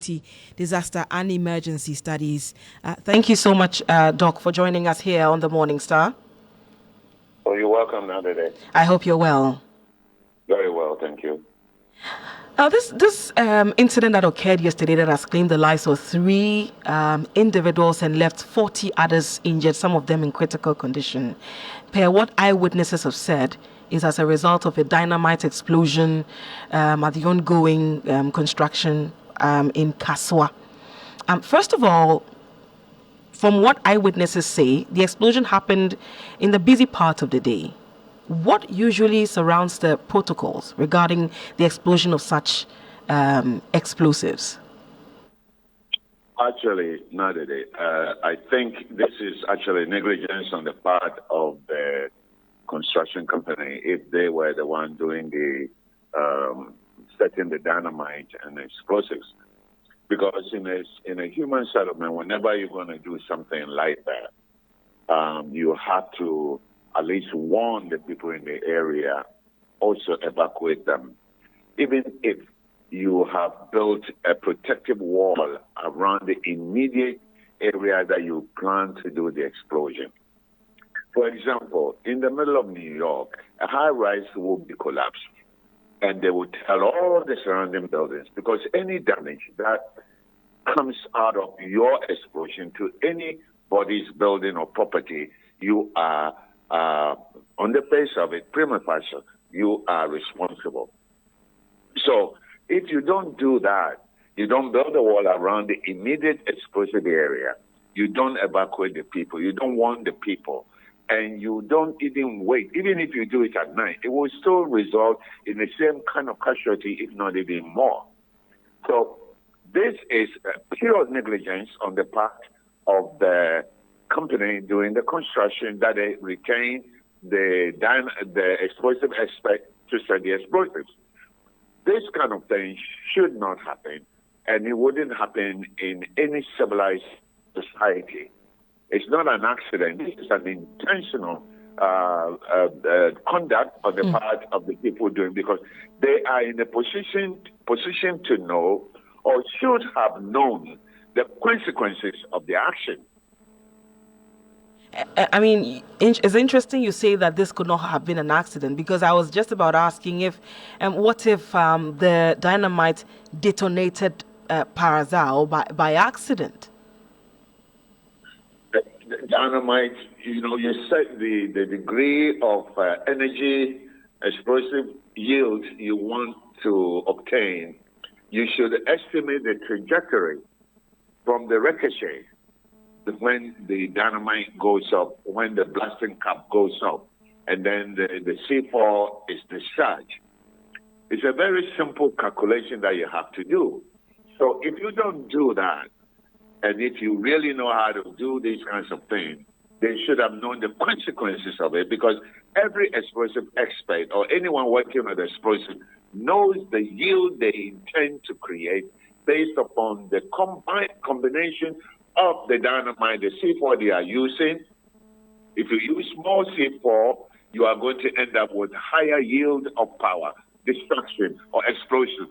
Safety, Disaster and Emergency Studies. Thank you so much, Doc, for joining us here on the Morning Star. Oh, you're welcome now today. I hope you're well. Very well, thank you. This incident that occurred yesterday that has claimed the lives of 3 individuals and left 40 others injured, some of them in critical condition. Per what eyewitnesses have said, is as a result of a dynamite explosion at the ongoing construction in Kaswa. First of all, from what eyewitnesses say, the explosion happened in the busy part of the day. What usually surrounds the protocols regarding the explosion of such explosives? Actually, not today. I think this is actually negligence on the part of the construction company if they were the one doing the setting the dynamite and explosives. Because in a human settlement, whenever you're going to do something like that, you have to at least warn the people in the area, also evacuate them. Even if you have built a protective wall around the immediate area that you plan to do the explosion. For example, in the middle of New York, a high-rise will be collapsed, and they will tell all the surrounding buildings, because any damage that comes out of your explosion to anybody's building or property, you are on the face of it, prima facie, you are responsible. So if you don't do that, you don't build a wall around the immediate explosive area, you don't evacuate the people, you don't warn the people, and you don't even wait. Even if you do it at night, it will still result in the same kind of casualty, if not even more. So this is pure negligence on the part of the company doing the construction, that they retain the explosive expert to set the explosives. This kind of thing should not happen, and it wouldn't happen in any civilized society. It's not an accident. It's an intentional conduct on the part of the people doing, because they are in a position to know, or should have known, the consequences of the action. I mean, it's interesting you say that this could not have been an accident, because I was just about asking what if the dynamite detonated Parazao by accident? The dynamite, you set the degree of energy, explosive yield you want to obtain. You should estimate the trajectory from the ricochet, when the dynamite goes up, when the blasting cap goes up, and then the C4 is discharged. It's a very simple calculation that you have to do. So if you don't do that, and if you really know how to do these kinds of things, they should have known the consequences of it, because every explosive expert or anyone working with explosive knows the yield they intend to create based upon the combination of the dynamite, the C4 they are using. If you use more C4, you are going to end up with higher yield of power, destruction, or explosion.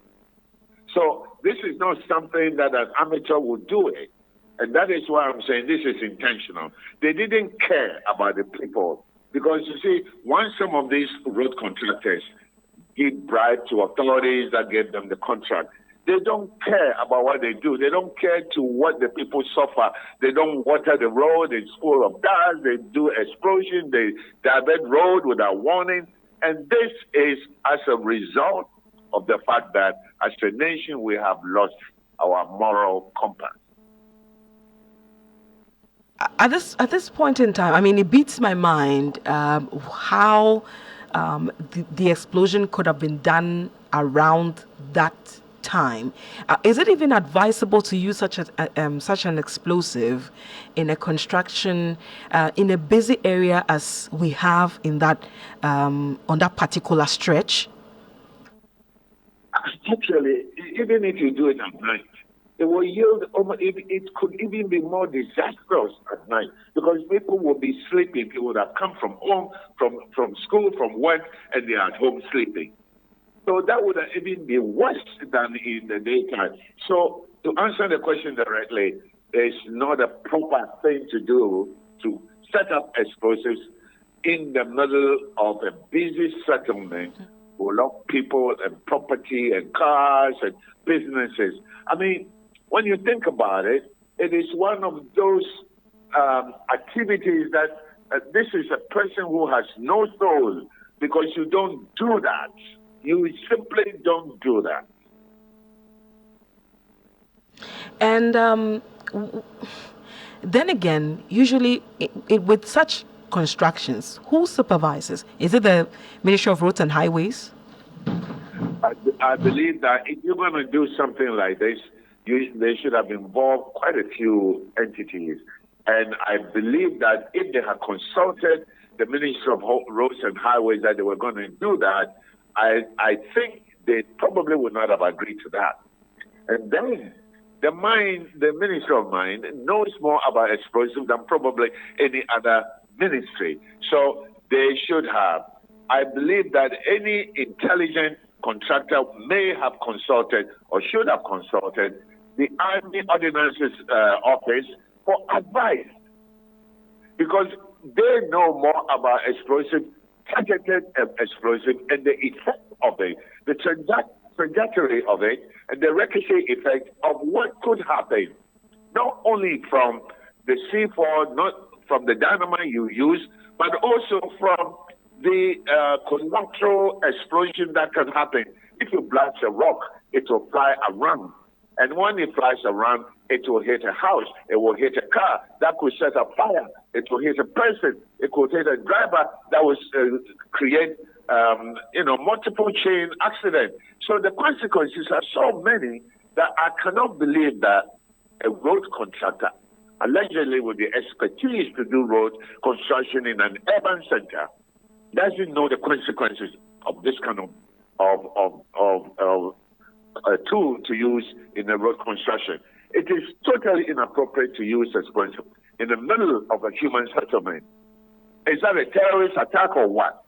So this is not something that an amateur would do it. And that is why I'm saying this is intentional. They didn't care about the people, because you see, once some of these road contractors give bribe to authorities that gave them the contract, they don't care about what they do. They don't care to what the people suffer. They don't water the road. It's full of dust. They do explosion. They divert road without warning. And this is as a result of the fact that as a nation, we have lost our moral compass. At this point in time, I mean, it beats my mind how the explosion could have been done around that time. Is it even advisable to use such an explosive in a construction in a busy area as we have in that on that particular stretch? Actually, even if you do it at night, it will yield. It could even be more disastrous at night, because people will be sleeping. People would have come from home, from school, from work, and they are at home sleeping. So that would even be worse than in the daytime. So to answer the question directly, it's not a proper thing to do to set up explosives in the middle of a busy settlement with a lot of people and property and cars and businesses. I mean, when you think about it, it is one of those activities that this is a person who has no soul, because you don't do that. You simply don't do that. And then again, usually with such constructions, who supervises? Is it the Ministry of Roads and Highways? I believe that if you're going to do something like this, they should have involved quite a few entities. And I believe that if they had consulted the Ministry of Roads and Highways that they were going to do that, I think they probably would not have agreed to that. And then the Ministry of Mine knows more about explosives than probably any other ministry. So they should have. I believe that any intelligent contractor may have consulted or should have consulted the Army Ordnance's office for advice, because they know more about explosive, targeted explosive, and the effect of it, the trajectory of it, and the ricochet effect of what could happen, not only from the C4, not from the dynamite you use, but also from the collateral explosion that can happen. If you blast a rock, it will fly around. And when it flies around, it will hit a house, it will hit a car, that could set a fire, it will hit a person, it could hit a driver, that will create, multiple chain accidents. So the consequences are so many that I cannot believe that a road contractor, allegedly with the expertise to do road construction in an urban center, doesn't know the consequences of this kind of a tool to use in a road construction. It is totally inappropriate to use explosive in the middle of a human settlement. Is that a terrorist attack or what?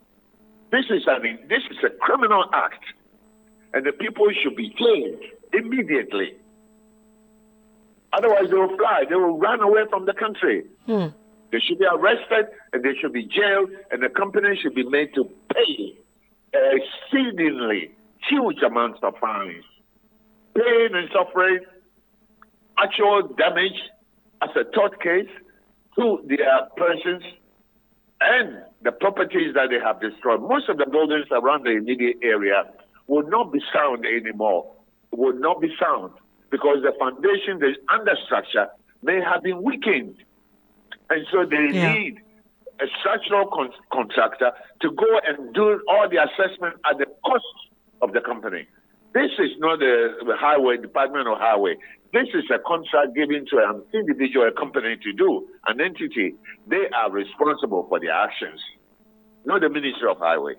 This is a criminal act, and the people should be jailed immediately. Otherwise, they will fly. They will run away from the country. They should be arrested, and they should be jailed, and the company should be made to pay exceedingly huge amounts of fines. Pain and suffering, actual damage as a tort case to their persons and the properties that they have destroyed. Most of the buildings around the immediate area will not be sound anymore, will not be sound, because the foundation, the understructure may have been weakened. And so they need a structural contractor to go and do all the assessment at the cost of the company. This is not the highway, Department of Highway. This is a contract given to an individual, a company to do, an entity. They are responsible for their actions, not the Ministry of Highway.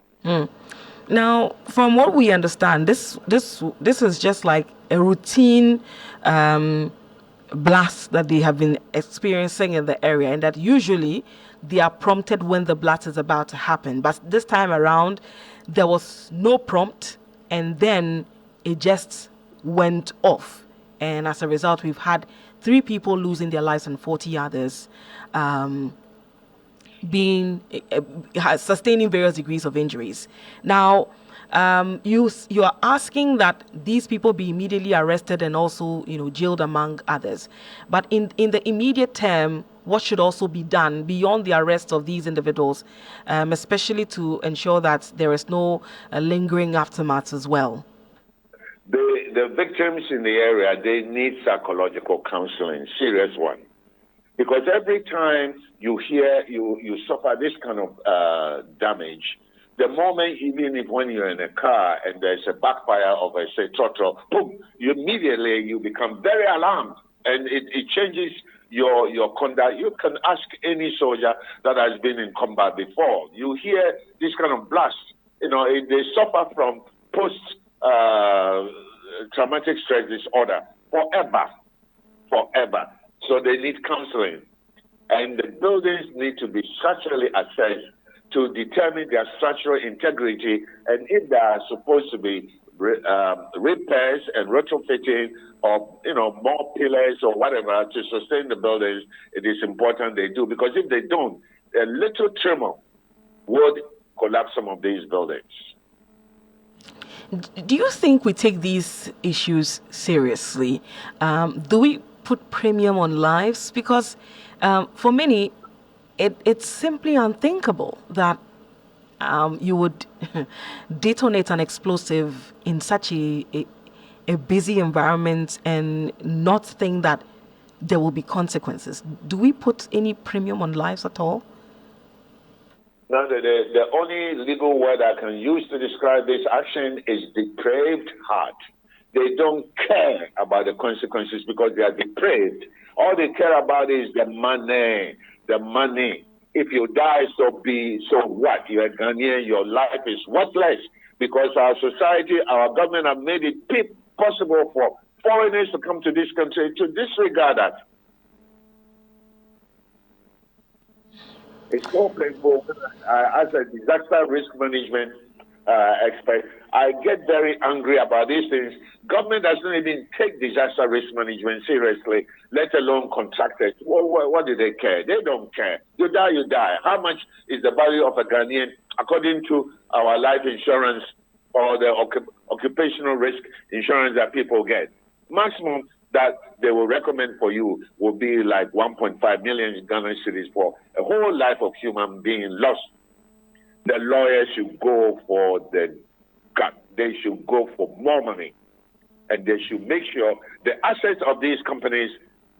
Now, from what we understand, this is just like a routine blast that they have been experiencing in the area, and that usually they are prompted when the blast is about to happen. But this time around, there was no prompt, and then it just went off. And as a result, we've had 3 people losing their lives and 40 others sustaining various degrees of injuries. Now, you are asking that these people be immediately arrested and also, jailed among others. But in the immediate term, what should also be done beyond the arrest of these individuals, especially to ensure that there is no lingering aftermath as well? The victims in the area, they need psychological counseling, serious one. Because every time you suffer this kind of damage, the moment, even if when you're in a car and there's a backfire of a, say, throttle, boom, you become very alarmed, and it changes your conduct. You can ask any soldier that has been in combat before. You hear this kind of blast. They suffer from post-traumatic stress disorder forever. So they need counseling. And the buildings need to be structurally assessed to determine their structural integrity, and if there are supposed to be repairs and retrofitting or more pillars or whatever to sustain the buildings, it is important they do, because if they don't, a little tremor would collapse some of these buildings. Do you think we take these issues seriously? Do we put premium on lives? Because for many, it's simply unthinkable that you would detonate an explosive in such a busy environment and not think that there will be consequences. Do we put any premium on lives at all? Now, the only legal word I can use to describe this action is depraved heart. They don't care about the consequences because they are depraved. All they care about is the money, the money. If you die, so what? You're a Ghanaian, your life is worthless, because our society, our government have made it possible for foreigners to come to this country to disregard that. It's so painful. As a disaster risk management expert, I get very angry about these things. Government doesn't even take disaster risk management seriously, let alone contractors. What do they care? They don't care. You die, you die. How much is the value of a Ghanaian according to our life insurance or the occupational risk insurance that people get? Maximum that they will recommend for you will be like 1.5 million Ghana cedis for a whole life of human being lost. The lawyers should go for the cut. They should go for more money. And they should make sure the assets of these companies,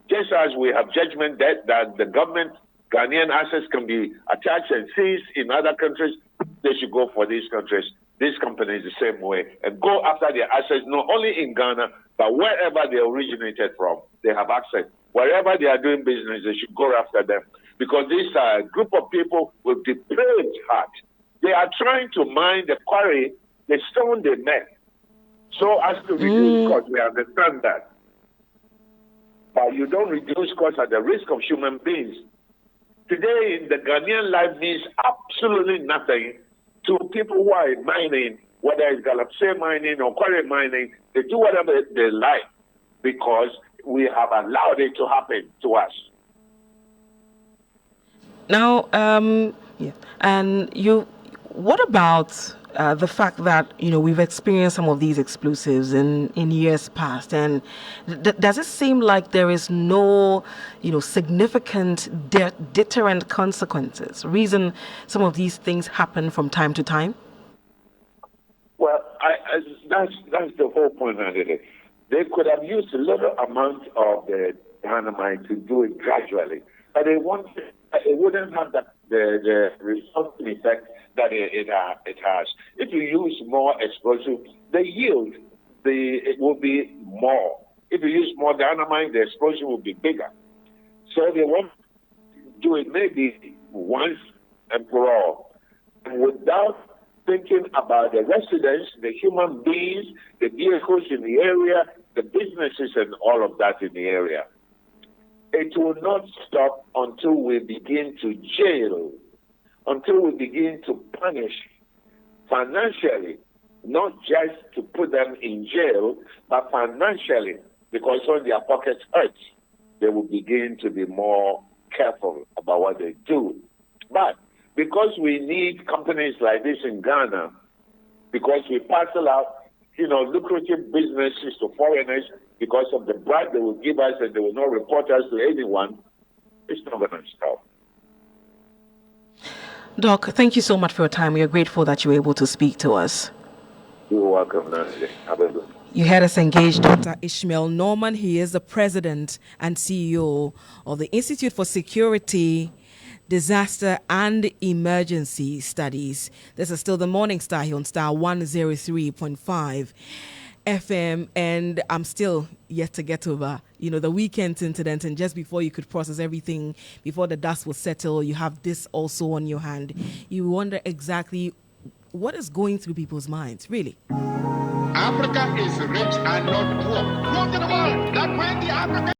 just as we have judgment that the government, Ghanaian assets can be attached and seized in other countries, they should go for these countries, these companies the same way, and go after their assets, not only in Ghana, but wherever they originated from, they have access. Wherever they are doing business, they should go after them. Because these are a group of people with depraved heart. They are trying to mine the quarry, the stone they met, so as to reduce costs. We understand that. But you don't reduce costs at the risk of human beings. Today, the Ghanaian life means absolutely nothing to people who are mining, whether it's Galamsey mining or quarry mining. They do whatever they like because we have allowed it to happen to us. Now, yeah. And what about the fact that we've experienced some of these explosives in years past, and does it seem like there is no significant deterrent consequences? Reason some of these things happen from time to time. Well, that's the whole point of it. They could have used a little amount of the dynamite to do it gradually, but it wouldn't have the resulting effect that it has. If you use more explosive, the yield, it will be more. If you use more dynamite, the explosion will be bigger. So they want to do it maybe once and for all, and without thinking about the residents, the human beings, the vehicles in the area, the businesses, and all of that in the area. It will not stop until we begin to jail, until we begin to punish financially, not just to put them in jail, but financially, because when their pockets hurt, they will begin to be more careful about what they do. But because we need companies like this in Ghana, because we parcel out, lucrative businesses to foreigners because of the bribe they will give us and they will not report us to anyone, it's not going to stop. Doc, thank you so much for your time. We are grateful that you were able to speak to us. You're welcome, Nancy. Have a good one. You had us engage Dr. Ishmael Norman. He is the president and CEO of the Institute for Security, Disaster and Emergency Studies. This is still the Morning Star here on Star 103.5 FM, and I'm still yet to get over, the weekend incident. And just before you could process everything, before the dust will settle, you have this also on your hand. You wonder exactly what is going through people's minds, really. Africa is rich and not poor. Go to the world. That when the African